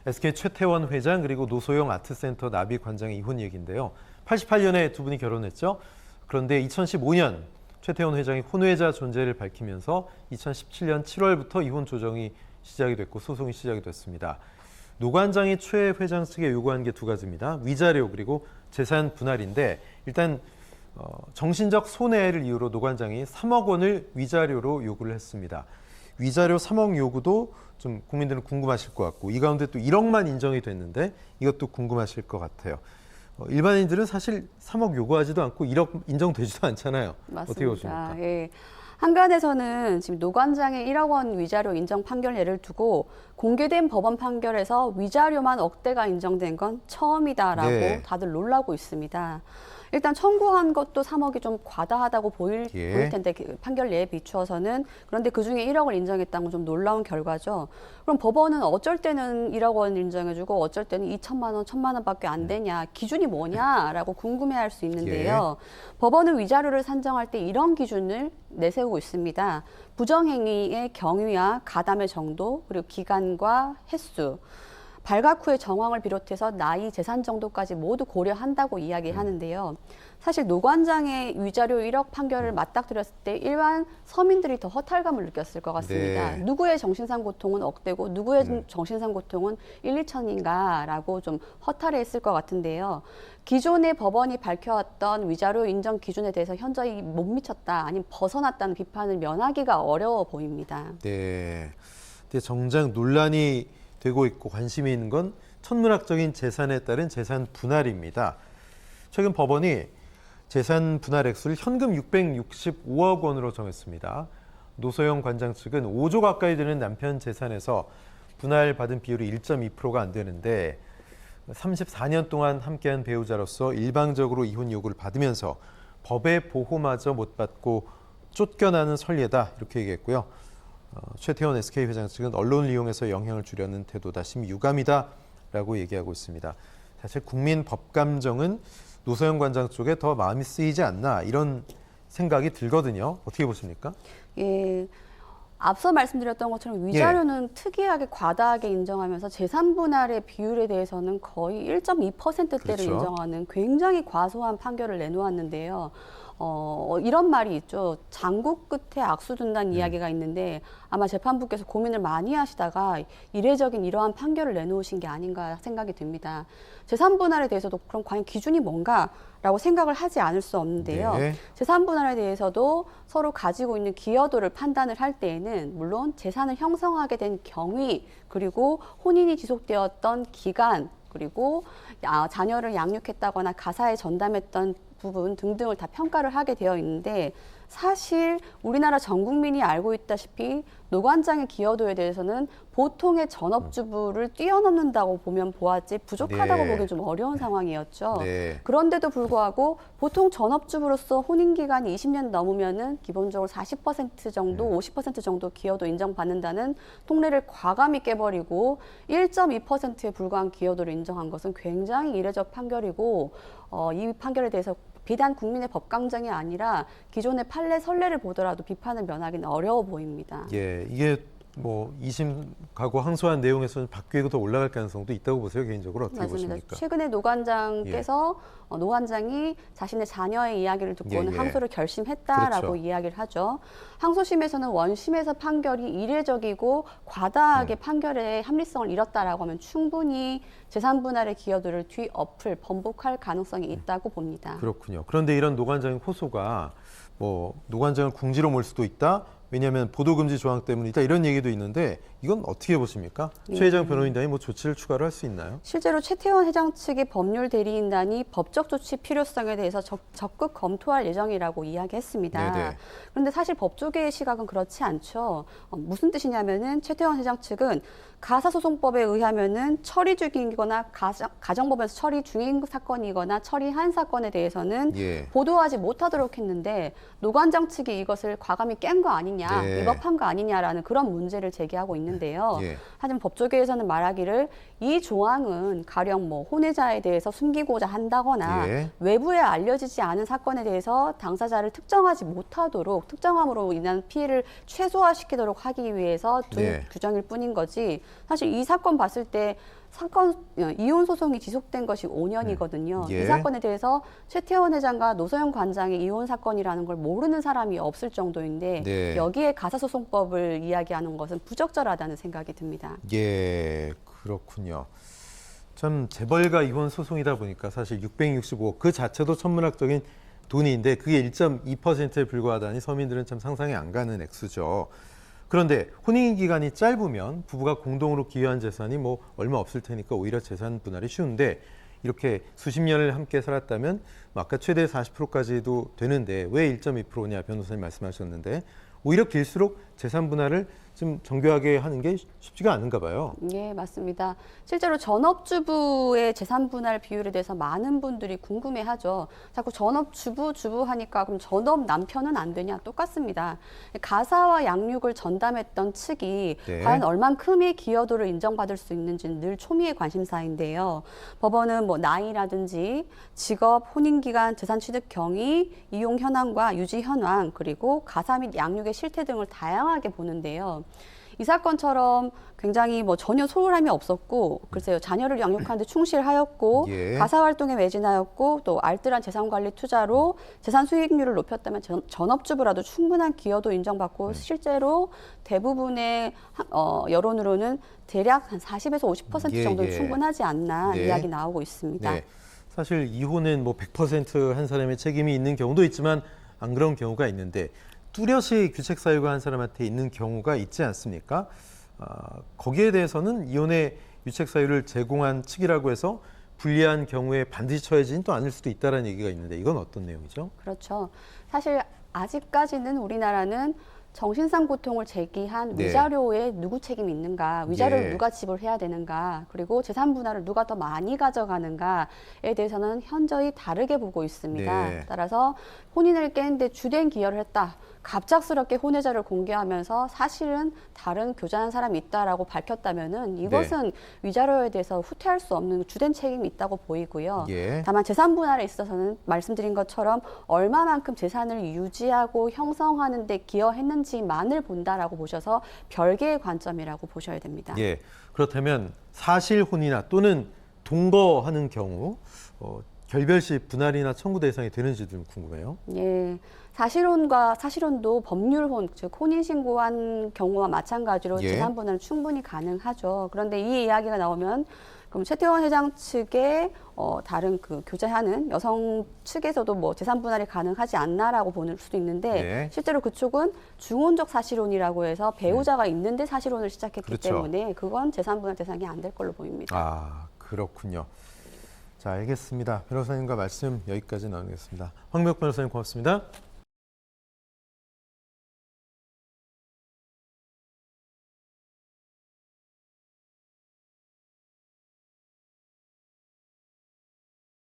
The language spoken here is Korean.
SK 최태원 회장 그리고 노소영 아트센터 나비 관장의 이혼 얘기인데요. 88년에 두 분이 결혼했죠. 그런데 2015년 최태원 회장이 혼외자 존재를 밝히면서 2017년 7월부터 이혼 조정이 시작이 됐고 소송이 시작이 됐습니다. 노 관장이 최 회장 측에 요구한 게 두 가지입니다. 위자료 그리고 재산 분할인데 일단 정신적 손해를 이유로 노 관장이 3억 원을 위자료로 요구를 했습니다. 위자료 3억 요구도 좀 국민들은 궁금하실 것 같고 이 가운데 또 1억만 인정이 됐는데 이것도 궁금하실 것 같아요. 일반인들은 사실 3억 요구하지도 않고 1억 인정되지도 않잖아요. 맞습니다. 어떻게 보십니까? 예. 한간에서는 지금 노 관장의 1억 원 위자료 인정 판결 예를 두고 공개된 법원 판결에서 위자료만 억대가 인정된 건 처음이다라고 네. 다들 놀라고 있습니다. 일단 청구한 것도 3억이 좀 과다하다고 보일 텐데 판결 예에 비추어서는 그런데 그중에 1억을 인정했다는 건 좀 놀라운 결과죠. 그럼 법원은 어쩔 때는 1억 원 인정해주고 어쩔 때는 2천만 원, 1천만 원밖에 안 되냐 기준이 뭐냐라고 궁금해할 수 있는데요. 법원은 위자료를 산정할 때 이런 기준을 내세우고 있습니다. 부정행위의 경위와 가담의 정도 그리고 기간과 횟수 발각 후의 정황을 비롯해서 나이, 재산 정도까지 모두 고려한다고 이야기하는데요. 사실 노 관장의 위자료 1억 판결을 맞닥뜨렸을 때 일반 서민들이 더 허탈감을 느꼈을 것 같습니다. 네. 누구의 정신상 고통은 억대고 누구의 정신상 고통은 1, 2천인가라고 좀 허탈해했을 것 같은데요. 기존의 법원이 밝혀왔던 위자료 인정 기준에 대해서 현저히 못 미쳤다, 아니면 벗어났다는 비판을 면하기가 어려워 보입니다. 네. 근데 정작 논란이 되고 있고 관심이 있는 건 천문학적인 재산에 따른 재산 분할입니다. 최근 법원이 재산 분할 액수를 현금 665억 원으로 정했습니다. 노소영 관장 측은 5조 가까이 되는 남편 재산에서 분할받은 비율이 1.2%가 안 되는데 34년 동안 함께한 배우자로서 일방적으로 이혼 요구를 받으면서 법의 보호마저 못 받고 쫓겨나는 선례다 이렇게 얘기했고요. 최태원 SK 회장 측은 언론을 이용해서 영향을 주려는 태도다 심유감이다라고 얘기하고 있습니다. 사실 국민 법감정은 노소영 관장 쪽에 더 마음이 쓰이지 않나 이런 생각이 들거든요. 어떻게 보십니까? 예. 앞서 말씀드렸던 것처럼 위자료는 특이하게 과다하게 인정하면서 재산 분할의 비율에 대해서는 거의 1.2%대를 그렇죠. 인정하는 굉장히 과소한 판결을 내놓았는데요. 이런 말이 있죠. 장구 끝에 악수 둔다는 이야기가 있는데 아마 재판부께서 고민을 많이 하시다가 이례적인 이러한 판결을 내놓으신 게 아닌가 생각이 듭니다. 재산 분할에 대해서도 그럼 과연 기준이 뭔가라고 생각을 하지 않을 수 없는데요. 네. 재산 분할에 대해서도 서로 가지고 있는 기여도를 판단을 할 때에는 물론 재산을 형성하게 된 경위 그리고 혼인이 지속되었던 기간 그리고 자녀를 양육했다거나 가사에 전담했던 부분 등등을 다 평가를 하게 되어 있는데 사실 우리나라 전 국민이 알고 있다시피 노 관장의 기여도에 대해서는 보통의 전업주부를 뛰어넘는다고 보면 보았지 부족하다고 네. 보기 좀 어려운 상황이었죠. 네. 그런데도 불구하고 보통 전업주부로서 혼인기간이 20년 넘으면은 기본적으로 40% 정도, 50% 정도 기여도 인정받는다는 통례를 과감히 깨버리고 1.2%에 불과한 기여도를 인정한 것은 굉장히 이례적 판결이고 이 판결에 대해서 비단 국민의 법감정이 아니라 기존의 판례 선례를 보더라도 비판을 면하기는 어려워 보입니다. 예, 이게 뭐 2심 가고 항소한 내용에서는 바뀌고 더 올라갈 가능성도 있다고 보세요. 개인적으로 어떻게 맞습니다. 보십니까? 최근에 노 관장께서 노 관장이 자신의 자녀의 이야기를 듣고는 항소를 결심했다라고 그렇죠. 이야기를 하죠. 항소심에서는 원심에서 판결이 이례적이고 과다하게 판결의 합리성을 잃었다라고 하면 충분히 재산 분할의 기여도를 뒤엎을 번복할 가능성이 있다고 봅니다. 그렇군요. 그런데 이런 노 관장의 호소가 뭐 노 관장을 궁지로 몰 수도 있다. 왜냐하면 보도금지 조항 때문이다 이런 얘기도 있는데 이건 어떻게 보십니까? 최 회장 변호인단이 뭐 조치를 추가로 할 수 있나요? 실제로 최태원 회장 측의 법률 대리인단이 법적 조치 필요성에 대해서 적극 검토할 예정이라고 이야기했습니다. 네네. 그런데 사실 법조계의 시각은 그렇지 않죠. 무슨 뜻이냐면은 최태원 회장 측은 가사소송법에 의하면은 처리 중이거나 가정법에서 처리 중인 사건이거나 처리한 사건에 대해서는 보도하지 못하도록 했는데 노 관장 측이 이것을 과감히 깬 거 아니냐, 위법한 거 아니냐라는 그런 문제를 제기하고 있는데요. 하지만 법조계에서는 말하기를 이 조항은 가령 뭐 혼외자에 대해서 숨기고자 한다거나 외부에 알려지지 않은 사건에 대해서 당사자를 특정하지 못하도록 특정함으로 인한 피해를 최소화시키도록 하기 위해서 둔 규정일 뿐인 거지 사실 이 사건 봤을 때 이혼 소송이 지속된 것이 5년이거든요. 예. 이 사건에 대해서 최태원 회장과 노소영 관장의 이혼 사건이라는 걸 모르는 사람이 없을 정도인데 네. 여기에 가사소송법을 이야기하는 것은 부적절하다는 생각이 듭니다. 예, 그렇군요. 참 재벌가 이혼 소송이다 보니까 사실 665억 그 자체도 천문학적인 돈인데 그게 1.2%에 불과하다니 서민들은 참 상상이 안 가는 액수죠. 그런데 혼인 기간이 짧으면 부부가 공동으로 기여한 재산이 뭐 얼마 없을 테니까 오히려 재산 분할이 쉬운데 이렇게 수십 년을 함께 살았다면 뭐 아까 최대 40%까지도 되는데 왜 1.2%냐 변호사님 말씀하셨는데 오히려 길수록 재산 분할을 좀 정교하게 하는 게 쉽지가 않은가 봐요. 예, 맞습니다. 실제로 전업주부의 재산 분할 비율에 대해서 많은 분들이 궁금해하죠. 자꾸 전업주부 하니까 그럼 전업 남편은 안 되냐? 똑같습니다. 가사와 양육을 전담했던 측이 네. 과연 얼만큼의 기여도를 인정받을 수 있는지는 늘 초미의 관심사인데요. 법원은 뭐 나이라든지 직업, 혼인기간, 재산 취득 경위, 이용 현황과 유지 현황, 그리고 가사 및 양육의 실태 등을 다양하게 보는데요. 이 사건처럼 굉장히 뭐 전혀 소홀함이 없었고, 글쎄요, 자녀를 양육하는 데 충실하였고, 예. 가사 활동에 매진하였고, 또 알뜰한 재산 관리 투자로 재산 수익률을 높였다면 전업주부라도 충분한 기여도 인정받고, 실제로 대부분의 여론으로는 대략 한 40에서 50% 예, 정도는 예. 충분하지 않나 네. 이야기 나오고 있습니다. 네. 사실 이혼은 뭐 100% 한 사람의 책임이 있는 경우도 있지만 안 그런 경우가 있는데 뚜렷이 규책 사유가 한 사람한테 있는 경우가 있지 않습니까? 거기에 대해서는 이혼의 유책 사유를 제공한 측이라고 해서 불리한 경우에 반드시 처해지진 또 않을 수도 있다는 얘기가 있는데 이건 어떤 내용이죠? 그렇죠. 사실 아직까지는 우리나라는 정신상 고통을 제기한 네. 위자료에 누구 책임이 있는가, 위자료를 예. 누가 지불해야 되는가, 그리고 재산 분할을 누가 더 많이 가져가는가에 대해서는 현저히 다르게 보고 있습니다. 네. 따라서 혼인을 깨는데 주된 기여를 했다. 갑작스럽게 혼외자를 공개하면서 사실은 다른 교제한 사람이 있다라고 밝혔다면은 이것은 위자료에 대해서 후퇴할 수 없는 주된 책임이 있다고 보이고요. 예. 다만 재산 분할에 있어서는 말씀드린 것처럼 얼마만큼 재산을 유지하고 형성하는 데 기여했는지만을 본다라고 보셔서 별개의 관점이라고 보셔야 됩니다. 예. 그렇다면 사실 혼이나 또는 동거하는 경우 결별 시 분할이나 청구 대상이 되는지 좀 궁금해요. 예. 사실혼도 법률혼, 즉 혼인신고한 경우와 마찬가지로 예. 재산 분할은 충분히 가능하죠. 그런데 이 이야기가 나오면 그럼 최태원 회장 측의 다른 그 교제하는 여성 측에서도 뭐 재산 분할이 가능하지 않나라고 보는 수도 있는데 네. 실제로 그쪽은 중혼적 사실혼이라고 해서 배우자가 있는데 사실혼을 시작했기 그렇죠. 때문에 그건 재산 분할 대상이 안 될 걸로 보입니다. 아, 그렇군요. 자, 알겠습니다. 변호사님과 말씀 여기까지 나누겠습니다. 황미옥 변호사님 고맙습니다.